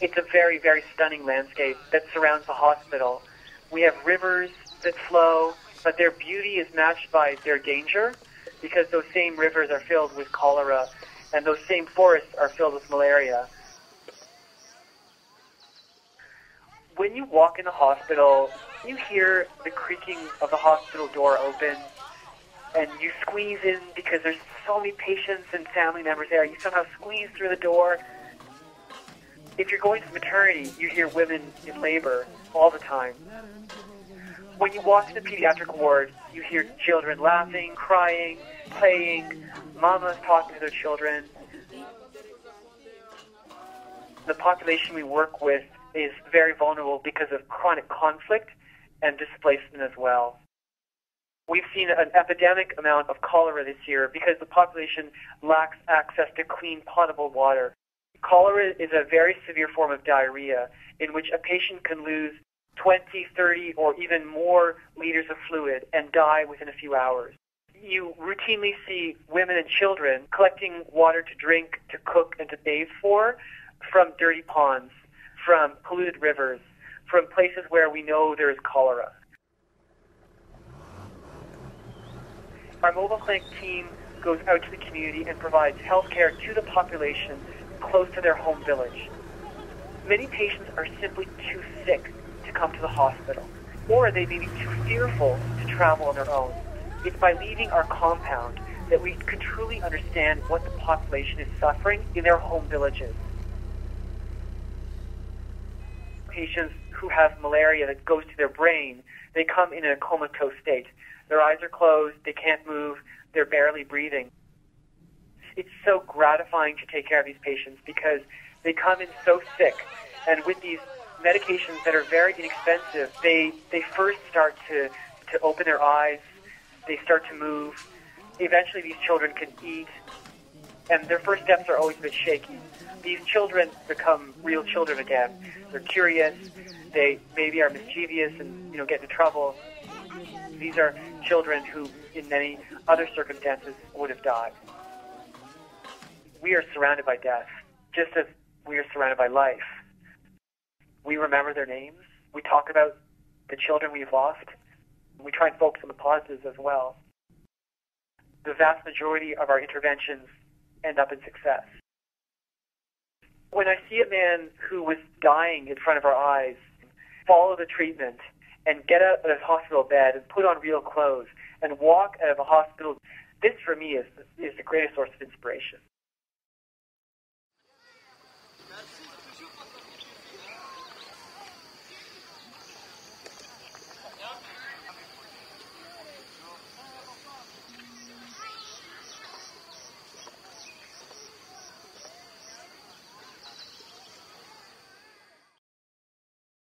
It's a very, very stunning landscape that surrounds the hospital. We have rivers that flow, but their beauty is matched by their danger because those same rivers are filled with cholera and those same forests are filled with malaria. When you walk in the hospital, you hear the creaking of the hospital door open, and you squeeze in because there's so many patients and family members there. You somehow squeeze through the door. If you're going to maternity, you hear women in labor all the time. When you walk to the pediatric ward, you hear children laughing, crying, playing, mamas talking to their children. The population we work with is very vulnerable because of chronic conflict and displacement as well. We've seen an epidemic amount of cholera this year because the population lacks access to clean, potable water. Cholera is a very severe form of diarrhea in which a patient can lose 20, 30, or even more liters of fluid and die within a few hours. You routinely see women and children collecting water to drink, to cook, and to bathe for from dirty ponds, from polluted rivers, from places where we know there is cholera. Our mobile clinic team goes out to the community and provides health care to the population close to their home village. Many patients are simply too sick to come to the hospital, or they may be too fearful to travel on their own. It's by leaving our compound that we can truly understand what the population is suffering in their home villages. Patients who have malaria that goes to their brain, they come in a comatose state. Their eyes are closed, they can't move, they're barely breathing. It's so gratifying to take care of these patients because they come in so sick, and with these medications that are very inexpensive, they first start to open their eyes, they start to move. Eventually these children can eat, and their first steps are always a bit shaky. These children become real children again. They're curious, they maybe are mischievous and get into trouble. These are children who, in many other circumstances, would have died. We are surrounded by death, just as we are surrounded by life. We remember their names. We talk about the children we've lost. We try and focus on the positives as well. The vast majority of our interventions end up in success. When I see a man who was dying in front of our eyes follow the treatment and get out of his hospital bed and put on real clothes and walk out of a hospital, this for me is the greatest source of inspiration.